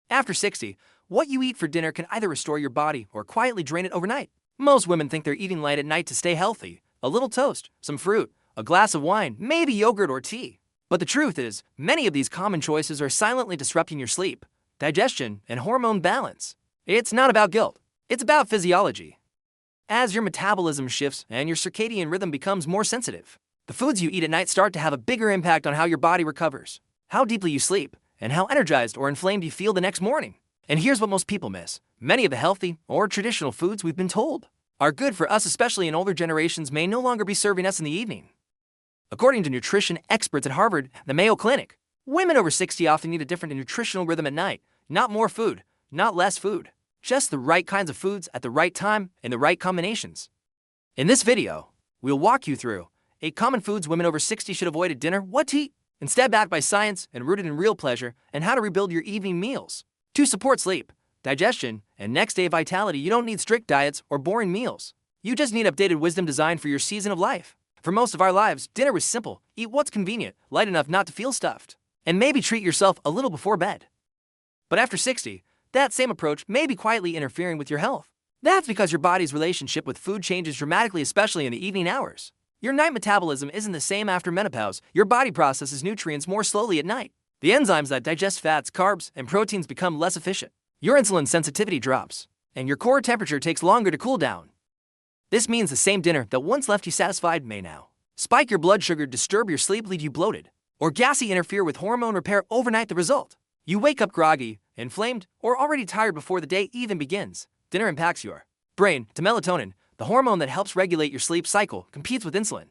After 60, what you eat for dinner can either restore your body or quietly drain it overnight. Most women think they're eating light at night to stay healthy. A little toast, some fruit, a glass of wine, maybe yogurt or tea. But the truth is, many of these common choices are silently disrupting your sleep, digestion, and hormone balance. It's not about guilt. It's about physiology. As your metabolism shifts and your circadian rhythm becomes more sensitive, the foods you eat at night start to have a bigger impact on how your body recovers, how deeply you sleep, and how energized or inflamed you feel the next morning. And here's what most people miss. Many of the healthy or traditional foods we've been told are good for us, especially in older generations, may no longer be serving us in the evening. According to nutrition experts at Harvard, the Mayo Clinic, women over 60 often need a different nutritional rhythm at night. Not more food, not less food. Just the right kinds of foods at the right time in the right combinations. In this video, we'll walk you through 8 common foods women over 60 should avoid at dinner, what to eat, instead backed by science and rooted in real pleasure, and how to rebuild your evening meals. To support sleep, digestion, and next-day vitality, you don't need strict diets or boring meals. You just need updated wisdom designed for your season of life. For most of our lives, dinner was simple. Eat what's convenient, light enough not to feel stuffed, and maybe treat yourself a little before bed. But after 60, that same approach may be quietly interfering with your health. That's because your body's relationship with food changes dramatically, especially in the evening hours. Your night metabolism isn't the same after menopause. Your body processes nutrients more slowly at night. The enzymes that digest fats, carbs, and proteins become less efficient. Your insulin sensitivity drops, and your core temperature takes longer to cool down. This means the same dinner that once left you satisfied may now spike your blood sugar, disturb your sleep, leave you bloated, or gassy, interfere with hormone repair overnight. The result? You wake up groggy, inflamed, or already tired before the day even begins. Dinner impacts your brain to melatonin, the hormone that helps regulate your sleep cycle, competes with insulin.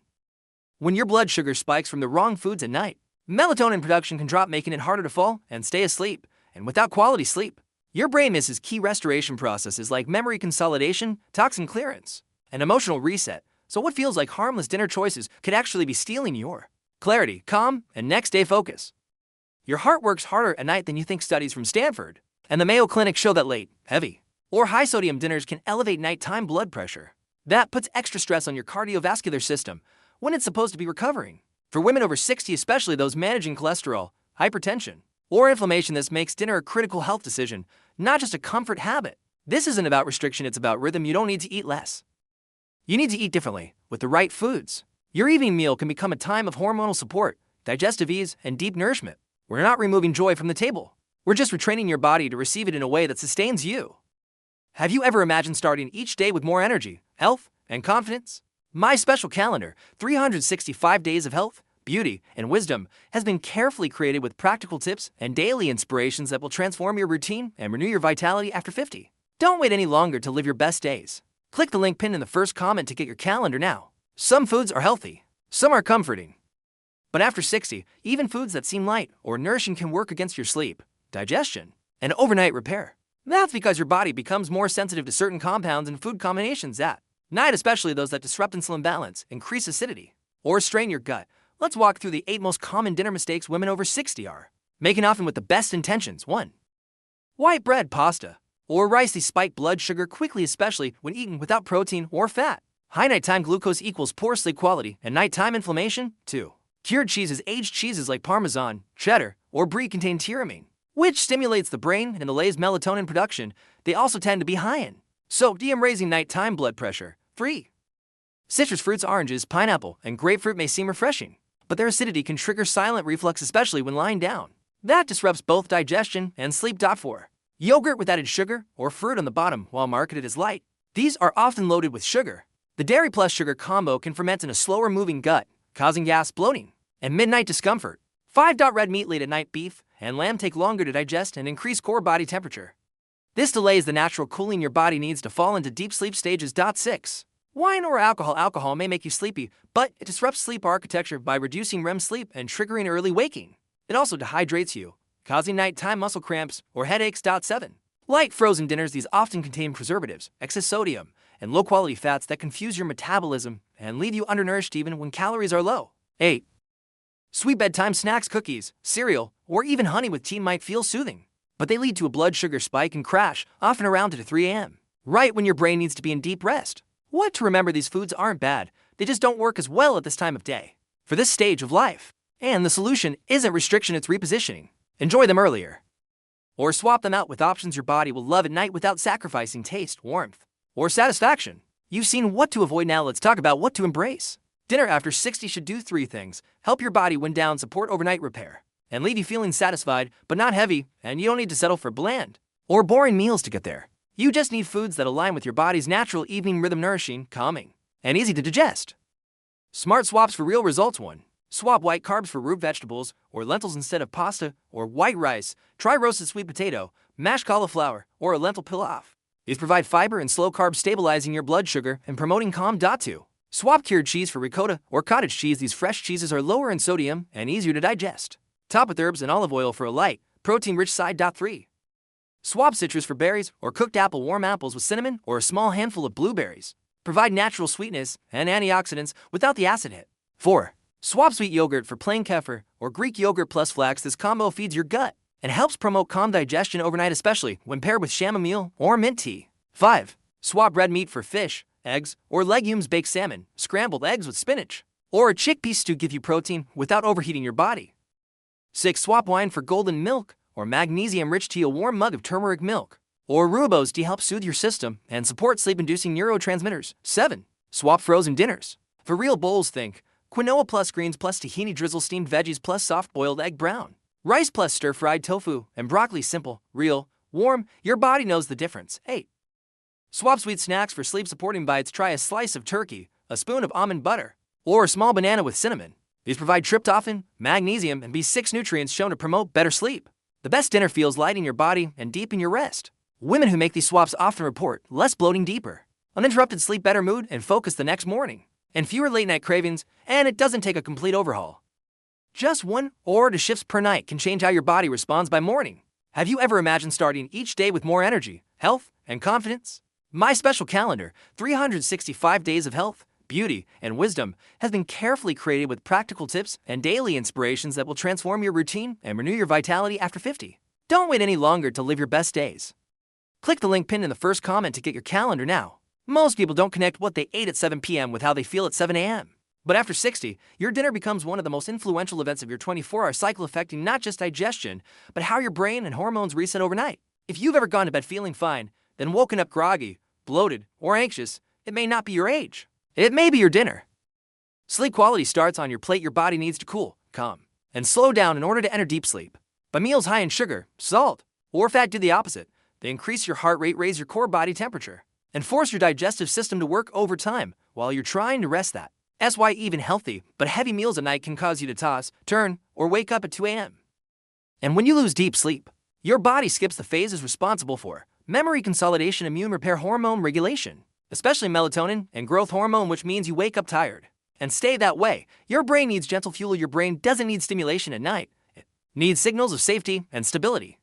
When your blood sugar spikes from the wrong foods at night, melatonin production can drop, making it harder to fall and stay asleep. And without quality sleep, your brain misses key restoration processes like memory consolidation, toxin clearance, and emotional reset. So what feels like harmless dinner choices could actually be stealing your clarity, calm, and next-day focus. Your heart works harder at night than you think. Studies from Stanford and the Mayo Clinic show that late, heavy, or high-sodium dinners can elevate nighttime blood pressure. That puts extra stress on your cardiovascular system when it's supposed to be recovering. For women over 60, especially those managing cholesterol, hypertension, or inflammation, this makes dinner a critical health decision, not just a comfort habit. This isn't about restriction, it's about rhythm. You don't need to eat less. You need to eat differently, with the right foods. Your evening meal can become a time of hormonal support, digestive ease, and deep nourishment. We're not removing joy from the table. We're just retraining your body to receive it in a way that sustains you. Have you ever imagined starting each day with more energy, health, and confidence? My special calendar, 365 Days of Health, Beauty, and Wisdom, has been carefully created with practical tips and daily inspirations that will transform your routine and renew your vitality after 50. Don't wait any longer to live your best days. Click the link pinned in the first comment to get your calendar now. Some foods are healthy, some are comforting. But after 60, even foods that seem light or nourishing can work against your sleep, digestion, and overnight repair. That's because your body becomes more sensitive to certain compounds and food combinations at night, especially those that disrupt insulin balance, increase acidity, or strain your gut. Let's walk through the 8 most common dinner mistakes women over 60 are making, often with the best intentions. 1. White bread, pasta, or rice. These spike blood sugar quickly, especially when eaten without protein or fat. High nighttime glucose equals poor sleep quality and nighttime inflammation. 2. Cured cheeses. Aged cheeses like Parmesan, cheddar, or brie contain tyramine, which stimulates the brain and delays melatonin production. They also tend to be high in sodium, raising nighttime blood pressure. 3. Citrus fruits. Oranges, pineapple, and grapefruit may seem refreshing, but their acidity can trigger silent reflux, especially when lying down. That disrupts both digestion and sleep. 4. Yogurt with added sugar or fruit on the bottom. While marketed as light, these are often loaded with sugar. The dairy plus sugar combo can ferment in a slower moving gut, causing gas, bloating, and midnight discomfort. 5. Red meat. Late at night, beef and lamb take longer to digest and increase core body temperature. This delays the natural cooling your body needs to fall into deep sleep stages. 6. Wine or alcohol. Alcohol may make you sleepy, but it disrupts sleep architecture by reducing REM sleep and triggering early waking. It also dehydrates you, causing nighttime muscle cramps or headaches. 7. Light frozen dinners. These often contain preservatives, excess sodium, and low-quality fats that confuse your metabolism and leave you undernourished even when calories are low. 8. Sweet bedtime snacks. Cookies, cereal, or even honey with tea might feel soothing, but they lead to a blood sugar spike and crash, often around 2 to 3 a.m., right when your brain needs to be in deep rest. What to remember: these foods aren't bad, they just don't work as well at this time of day, for this stage of life. And the solution isn't restriction, it's repositioning. Enjoy them earlier. Or swap them out with options your body will love at night without sacrificing taste, warmth, or satisfaction. You've seen what to avoid, now let's talk about what to embrace. Dinner after 60 should do 3 things: help your body wind down, support overnight repair, and leave you feeling satisfied but not heavy. And you don't need to settle for bland or boring meals to get there. You just need foods that align with your body's natural evening rhythm, nourishing, calming, and easy to digest. Smart swaps for real results. 1. Swap white carbs for root vegetables or lentils instead of pasta or white rice. Try roasted sweet potato, mashed cauliflower, or a lentil pilaf. These provide fiber and slow carbs, stabilizing your blood sugar and promoting calm. 2. Swap cured cheese for ricotta or cottage cheese. These fresh cheeses are lower in sodium and easier to digest. Top with herbs and olive oil for a light, protein-rich side. 3. Swap citrus for berries or cooked apple. Warm apples with cinnamon or a small handful of blueberries. Provide natural sweetness and antioxidants without the acid hit. 4. Swap sweet yogurt for plain kefir or Greek yogurt plus flax. This combo feeds your gut and helps promote calm digestion overnight, especially when paired with chamomile or mint tea. 5. Swap red meat for fish, eggs, or legumes. Baked salmon, scrambled eggs with spinach, or a chickpea stew give you protein without overheating your body. 6. Swap wine for golden milk or magnesium-rich tea. A warm mug of turmeric milk or rooibos tea helps soothe your system and support sleep-inducing neurotransmitters. 7. Swap frozen dinners for real bowls. Think quinoa plus greens plus tahini drizzle, steamed veggies plus soft-boiled egg brown, rice plus stir-fried tofu, and broccoli. Simple, real, warm, your body knows the difference. 8. Swap sweet snacks for sleep-supporting bites. Try a slice of turkey, a spoon of almond butter, or a small banana with cinnamon. These provide tryptophan, magnesium, and B6 nutrients shown to promote better sleep. The best dinner feels light in your body and deep in your rest. Women who make these swaps often report less bloating, deeper, uninterrupted sleep, better mood and focus the next morning, and fewer late-night cravings, and it doesn't take a complete overhaul. Just 1 or 2 shifts per night can change how your body responds by morning. Have you ever imagined starting each day with more energy, health, and confidence? My special calendar, 365 days of health, beauty, and wisdom, has been carefully created with practical tips and daily inspirations that will transform your routine and renew your vitality after 50. Don't wait any longer to live your best days. Click the link pinned in the first comment to get your calendar now. Most people don't connect what they ate at 7 p.m. with how they feel at 7 a.m. But after 60, your dinner becomes one of the most influential events of your 24-hour cycle, affecting not just digestion, but how your brain and hormones reset overnight. If you've ever gone to bed feeling fine, then woken up groggy, bloated, or anxious, it may not be your age. It may be your dinner. Sleep quality starts on your plate. Your body needs to cool, calm, and slow down in order to enter deep sleep. But meals high in sugar, salt, or fat do the opposite. They increase your heart rate, raise your core body temperature, and force your digestive system to work overtime while you're trying to rest. That's why even healthy but heavy meals at night can cause you to toss, turn, or wake up at 2 a.m. And when you lose deep sleep, your body skips the phases responsible for memory consolidation, immune repair, hormone regulation, especially melatonin and growth hormone, which means you wake up tired and stay that way. Your brain needs gentle fuel. Your brain doesn't need stimulation at night. It needs signals of safety and stability.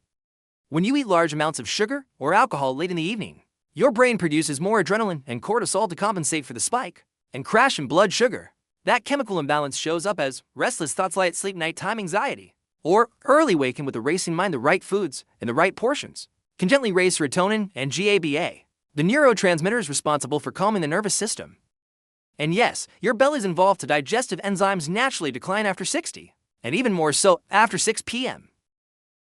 When you eat large amounts of sugar or alcohol late in the evening, your brain produces more adrenaline and cortisol to compensate for the spike and crash in blood sugar. That chemical imbalance shows up as restless thoughts, light sleep, nighttime anxiety, or early waking with a racing mind. The right foods in the right portions can gently raise serotonin and GABA, the neurotransmitters responsible for calming the nervous system. And yes, your belly's involved. To digestive enzymes naturally decline after 60, and even more so after 6 p.m.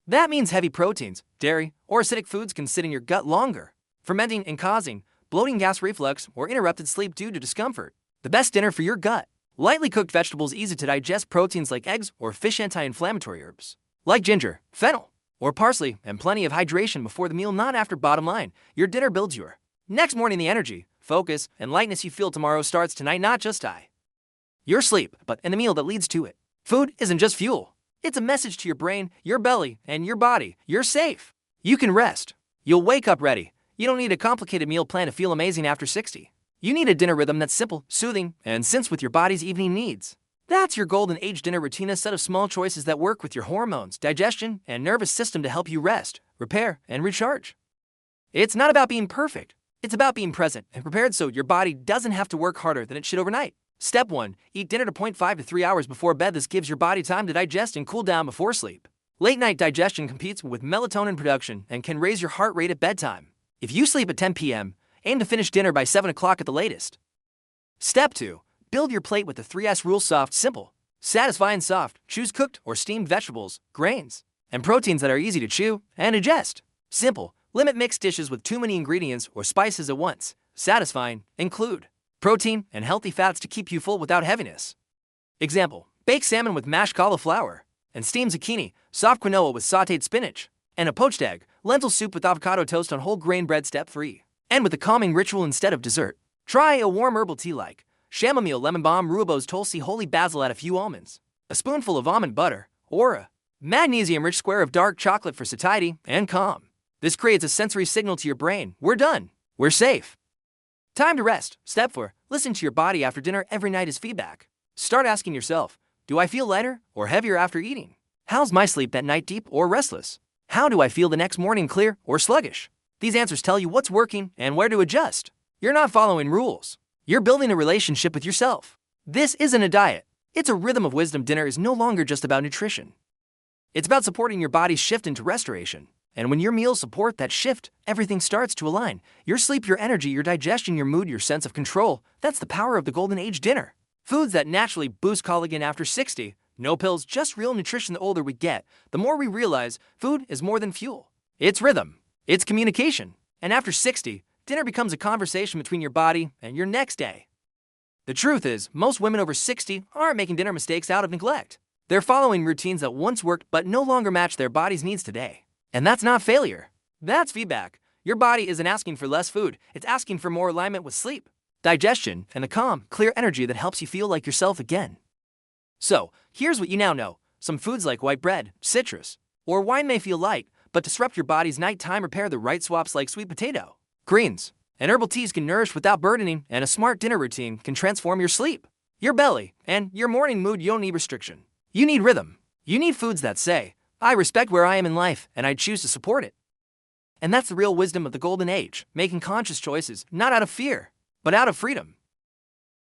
That means heavy proteins, dairy, or acidic foods can sit in your gut longer, fermenting and causing bloating, gas reflux, or interrupted sleep due to discomfort. The best dinner for your gut: lightly cooked vegetables, easy to digest proteins like eggs or fish, anti-inflammatory herbs like ginger, fennel, or parsley, and plenty of hydration before the meal, not after. Bottom line, your dinner builds your next morning. The energy, focus, and lightness you feel tomorrow starts tonight, not just your sleep, but in the meal that leads to it. Food isn't just fuel. It's a message to your brain, your belly, and your body. You're safe. You can rest. You'll wake up ready. You don't need a complicated meal plan to feel amazing after 60. You need a dinner rhythm that's simple, soothing, and syncs with your body's evening needs. That's your golden age dinner routine, a set of small choices that work with your hormones, digestion, and nervous system to help you rest, repair, and recharge. It's not about being perfect. It's about being present and prepared so your body doesn't have to work harder than it should overnight. Step 1. Eat dinner 2.5 to 3 hours before bed. This gives your body time to digest and cool down before sleep. Late-night digestion competes with melatonin production and can raise your heart rate at bedtime. If you sleep at 10 p.m., aim to finish dinner by 7 o'clock at the latest. Step 2. Build your plate with the 3S rule: soft, simple, satisfying. Soft. Choose cooked or steamed vegetables, grains, and proteins that are easy to chew and digest. Simple. Limit mixed dishes with too many ingredients or spices at once. Satisfying. Include protein and healthy fats to keep you full without heaviness. Example: baked salmon with mashed cauliflower, and steamed zucchini, soft quinoa with sautéed spinach, and a poached egg, lentil soup with avocado toast on whole grain bread. Step 3. End with a calming ritual instead of dessert. Try a warm herbal tea like chamomile, lemon balm, rooibos, tulsi, holy basil, add a few almonds, a spoonful of almond butter, or a magnesium-rich square of dark chocolate for satiety and calm. This creates a sensory signal to your brain: we're done, we're safe. Time to rest. Step 4. Listen to your body after dinner every night as feedback. Start asking yourself, do I feel lighter or heavier after eating? How's my sleep that night, deep or restless? How do I feel the next morning, clear or sluggish? These answers tell you what's working and where to adjust. You're not following rules. You're building a relationship with yourself. This isn't a diet. It's a rhythm of wisdom. Dinner is no longer just about nutrition. It's about supporting your body's shift into restoration. And when your meals support that shift, everything starts to align. Your sleep, your energy, your digestion, your mood, your sense of control. That's the power of the golden age dinner. Foods that naturally boost collagen after 60. No pills, just real nutrition. The older we get, the more we realize food is more than fuel. It's rhythm. It's communication. And after 60, dinner becomes a conversation between your body and your next day. The truth is, most women over 60 aren't making dinner mistakes out of neglect. They're following routines that once worked but no longer match their body's needs today. And that's not failure. That's feedback. Your body isn't asking for less food. It's asking for more alignment with sleep, digestion, and a calm, clear energy that helps you feel like yourself again. So, here's what you now know. Some foods like white bread, citrus, or wine may feel light, but disrupt your body's nighttime. Repair the right swaps like sweet potato, greens, and herbal teas can nourish without burdening, and a smart dinner routine can transform your sleep, your belly, and your morning mood. You don't need restriction. You need rhythm. You need foods that say, I respect where I am in life, and I choose to support it. And that's the real wisdom of the golden age, making conscious choices, not out of fear, but out of freedom.